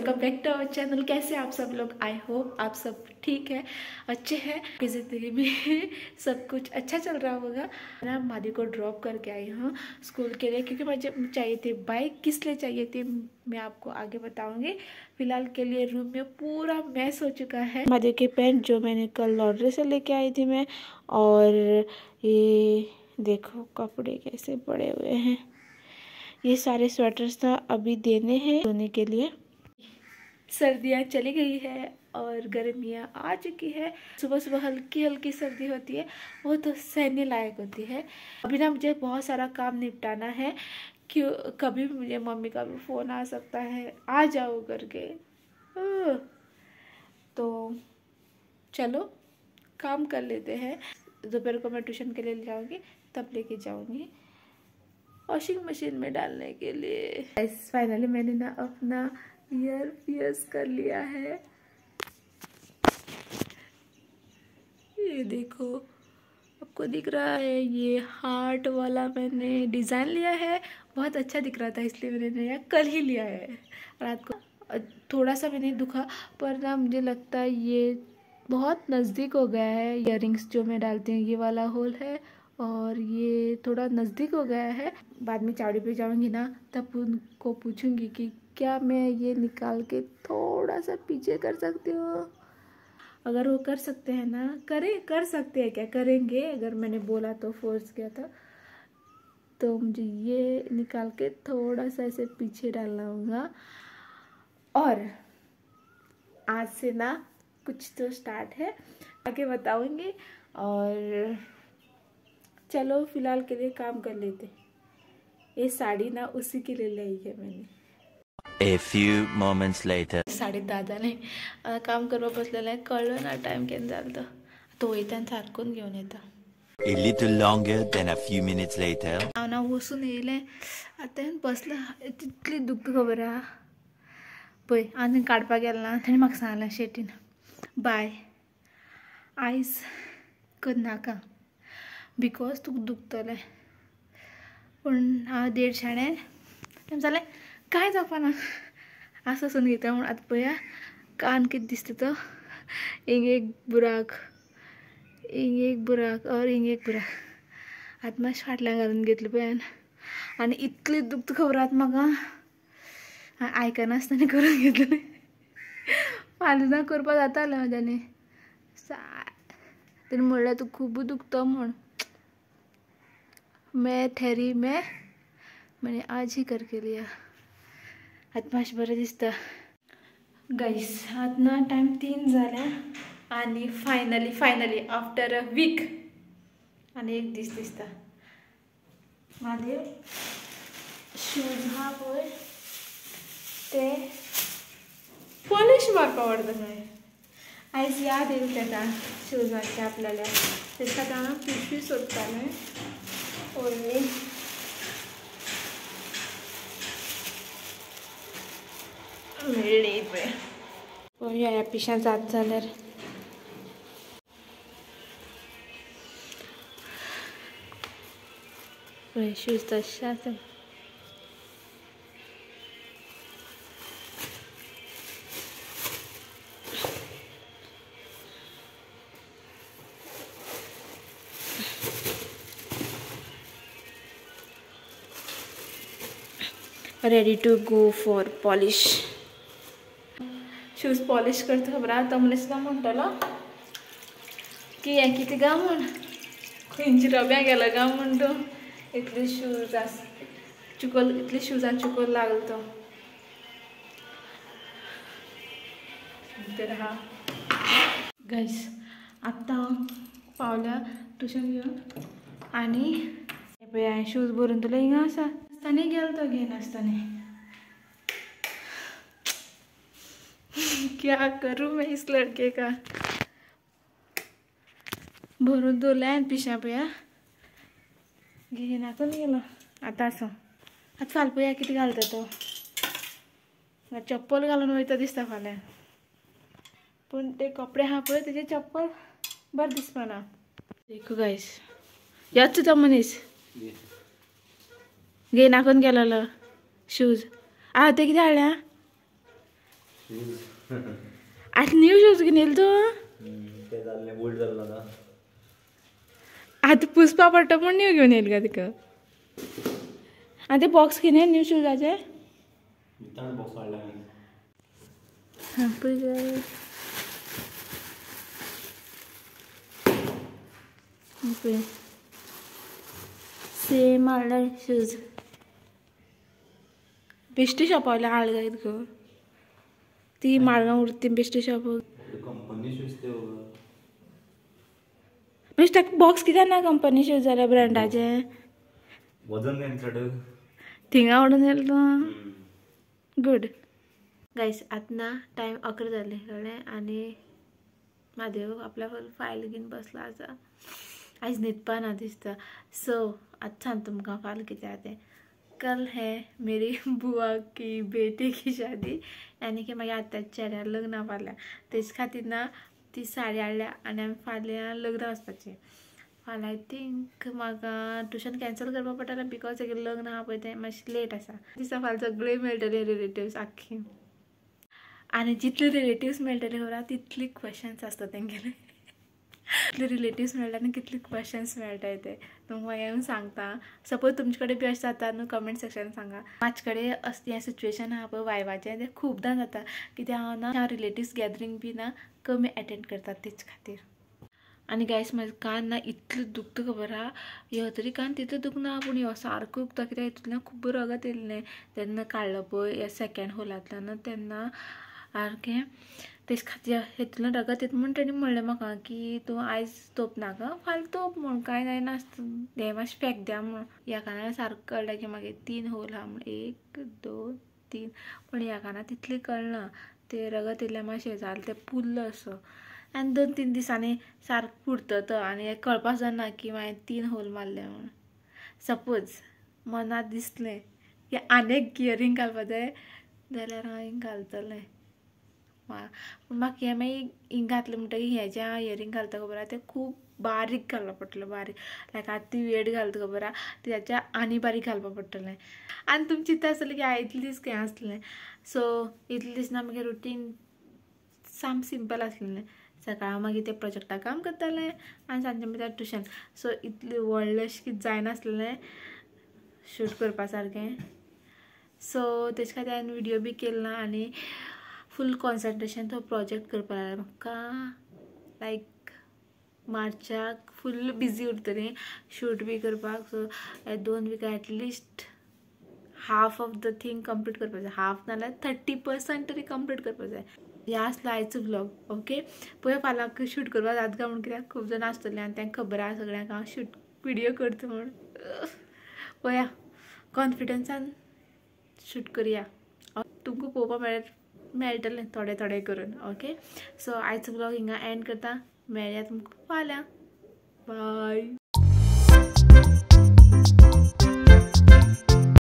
Welcome back to our channel. कैसे आप सब लोग? आई होप आप सब ठीक है, अच्छे हैं, आपकी जिंदगी में सब कुछ अच्छा चल रहा होगा। मैं मादी को ड्रॉप करके आई हूँ स्कूल के लिए, क्योंकि मुझे चाहिए थी बाइक। किस लिए चाहिए थी मैं आपको आगे बताऊंगी। फिलहाल के लिए रूम में पूरा मैस हो चुका है। मादी के पैंट जो मैंने कल लॉन्ड्री से लेके आई थी मैं, और ये देखो कपड़े कैसे पड़े हुए हैं। ये सारे स्वेटर्स था अभी देने हैं धोने के लिए। सर्दियाँ चली गई है और गर्मियाँ आ चुकी है। सुबह सुबह हल्की हल्की सर्दी होती है, वो तो सहने लायक होती है। अभी ना मुझे बहुत सारा काम निपटाना है, क्यों कभी भी मुझे मम्मी का भी फ़ोन आ सकता है, आ जाओ करके। तो चलो काम कर लेते हैं। दोपहर को मैं ट्यूशन के लिए ले जाऊँगी, तब लेके जाऊँगी वॉशिंग मशीन में डालने के लिए। फाइनली मैंने ना अपना ईयर पियर्स कर लिया है। ये देखो, आपको दिख रहा है, ये हार्ट वाला मैंने डिज़ाइन लिया है। बहुत अच्छा दिख रहा था इसलिए मैंने नया कल ही लिया है। रात को थोड़ा सा मैंने दुखा, पर ना मुझे लगता है ये बहुत नज़दीक हो गया है। ईयरिंग्स जो मैं डालती हूँ, ये वाला होल है और ये थोड़ा नज़दीक हो गया है। बाद में चावड़ी पे जाऊंगी ना, तब उनको पूछूंगी कि क्या मैं ये निकाल के थोड़ा सा पीछे कर सकती हूँ। अगर वो कर सकते हैं ना, कर सकते हैं, क्या करेंगे, अगर मैंने बोला तो, फोर्स किया था तो मुझे ये निकाल के थोड़ा सा ऐसे पीछे डालना होगा। और आज से ना कुछ तो स्टार्ट है, आगे बताऊंगी। और चलो फिलहाल के लिए काम कर लेते। ये साड़ी ना उसी के लिए लाई है मैंने। A few moments later. साडी दादाने काम करवा बसलेलं आहे, कळलं ना टाइम केन झालं तो वैतान सारखून घेऊन येतं. A little longer than a few minutes later. ना वसून येले आता बसलं तितली दुःख खबर हा पळय. आनी काडपाक गेलें ना, ताणें म्हाका सांगलें शेटीन बाय आयज करनाका बिकॉज तुका दुखतलें. पूण हांव देडशाणें जालें काय जावपाना असं घेता म्हणून. आता पळया कान कितें दिसता तो, हिंग एक बुराक, हिंग एक बुराक और हिंग एक बुराक. आतां मातशें फाटल्यान घालून घेतलें पळयान, आनी इतली दुखता खबर आतां म्हाका. आयकनासतना करून घेतलें. फाल्यां करपा जातालें म्हाज्यानी. तेणें म्हणलें तूं खूब दुखता म्हूण. मैं ठहरी मैंने आज ही करके लिया. आता मातशें बरें दिसता. गाईस आतां ना टायम 3 जाल्या आनी फायनली आफ्टर अ वीक आनी एक दीस दिसता. म्हाजे शूज हा पळय ते पॉलिश मारपा व्हरता खंय. आयज याद येयली तेका शूजाची आपल्याल्या. तेका हांव पिशवी सोदतालें. ओय मेळ्ळी पळय. पळोवया ह्या पिश्यां जात जाल्यार. पळय शूज तशें आसा. Ready to go for polish. Shoes polish करता खबर आहा, तो मनीस काय म्हणटलो की हें कितें गा म्हूण, खंयच्या डब्यान गेलो गा म्हूण तूं. इतले शूज चिकोल, इतले शुजान चिकोल लागलो तो. तर हा गाईस आत्तां पावल्या ट्युशन घेवन, आनी पळय हांवें शूज भरून दवरले हिंगा आसा. आसताना गेलो तो घेवन आसताना. क्या करूँ मैं इस लड़के का. भरून दवरलें हांवें पिश्यां पळया, घेनाकून गेलो. आतां आसूं, आतां फाल्यां पळया कितें घालता तो. चप्पल घालून वयता दिसता फाल्यां. पूण ते कपडे आहा पळय तेजे चप्पल बरें दिसपाना. देखो गायस, ह्योच तो मनीस घेनाकून गेलोलो शूज. ते कितें हाडल्या आज न्यू शूज घेऊन येईल तू ते जाल्लें ओल्ड जाल्लो ना आता पुसपा पडटा म्हूण न्यू घेऊन येईल का तिका आनी ते बॉक्स घेऊन येईल न्यू शूजाचे वितान बॉक्स हाडला हां पळय सेम हाडलाय शूज बेश्टी शॉपावयले हाड जायत गो ती माळगांव उरती बेश्टी शॉप कंपनी शूज ते म्हणजे ताका बॉक्स कित्याक ना कंपनी शूज जाल्यार ब्रँडाचे वजन घेवन चड थिंगा आवडून येल तूं गूड गायस आतां ना टायम 11 जाले कळ्ळें आनी म्हादेव आपल्या फायल घेवन बसला आसा आयज न्हिदपा ना दिसता सो आतां सांग तुमकां फाल्यां कितें आहा तें कल है मेरी बुआ की बेटी की शादी यानी की मागीर आत्याच्या चेड्यार लग्न फाल्यां तेच खातीर ना ती साडी हाडल्या आनी आमी फाल्यां लग्न वचपाचें फाल्यां आय थिंक म्हाका ट्युशन कॅन्सल करपा पडटलें बिकॉज तेगे लग्न आहा पळय तें मातशें लेट आसा दिसता फाल्यां सगळीं मेळटलीं रिलेटिव्स आख्खी आनी जितले रिलेटिव्स मेळटले खबर तितली क्वेश्चन्स आसता तेंगेले कितले रिलेटिव्स मेळटा आनी कितले क्वेश्चन्स मेळटाय ते तुमकां मागीर हांव सांगता सपोज तुमचे कडेन बी अशें जाता न्हू कमेंट सेक्शन सांगा म्हाजे कडेन असलें हें सिच्युएशन आहा पळय वायवाचें तें खूबदां जाता कित्याक हांव ना हांव रिलेटिव्स गॅदरींग बी ना कमी एटेंड करता तेच खातीर आनी गायस म्हाजो कान ना इतलें दुखता खबर आहा ह्यो तरी कान तितलो दुखना पूण ह्यो सारको दुखता कित्याक हितूंतल्यान खूब रगत येयल्लें तेन्ना काडलो पळय ह्या सेकंड होलांतल्यान तेन्ना सारकें तेच खातीर हितूंतल्यान रगत येता म्हूण तेणी म्हणलें म्हाका की तूं आयज तोप नाका फाल्यां तोप म्हूण कांय जायना हें मातशें फेक द्या म्हूण ह्या कानार सारको कळ्ळें की मागीर 3 होल आहा म्हूण 1 2 3 पूण ह्या कानार तितलें कळना तें रगत येयल्लें मातशें जालें तें फुल्ल असो आनी 2-3 दिसांनी सारको पुरता तो आनी हें कळपाक जायना की मागीर 3 होल मारले म्हूण सपोज मनांत दिसलें की आनी एक इयरींग घालपा जाय जाल्यार हांव हिंग घालतलें पूण म्हाका हें मागीर हिंग घातलें म्हणटकीर हें जें हांव इयरींग घालता खबर आहा तें खूब बारीक घालपा पडटलें बारीक लायक आतां ती वेड घालता खबर आहा तेच्या आनी बारीक घालपा पडटलें आनी तुमी चिंतता आसतलें की हांव इतले दीस खंय आसलें सो इतले दीस ना मागीर रुटीन साम सिंपल आसलेलें सकाळ मागीर ते प्रोजेक्टा काम करतालें आनी सांजे मागीर ट्युशन सो इतलें व्हडलें अशें कितें जायनासलें शूट करपा सारकें सो तेजे खातीर हांवें व्हिडियो बी केलो ना आनी फूल कॉन्सन्ट्रेशन तो प्रोजेक्ट करपा लागलें म्हाका लायक मार्चाक फूल बिजी उरतलीं शूट बी करपाक सो हे 2 विका at least half of the thing complete करपा जाय हाफ नाल्यार 30% तरी कंप्लीट करपा जाय हे आसलो आयचो व्लॉग ओके पळय फाल्यां शूट करपा जाता काय म्हूण कित्याक खूब जाणां आसतलीं आनी तांकां खबर आहा सगळ्यांक हांव शूट व्हिडियो करता म्हूण पळया कॉन्फिडन्सान शूट करया तुमकां पळोवपा मेळटलें थोडें थोडें करून ओके सो आयचो व्लॉग हिंगा एंड करता मेळया तुमकां फाल्यां बाय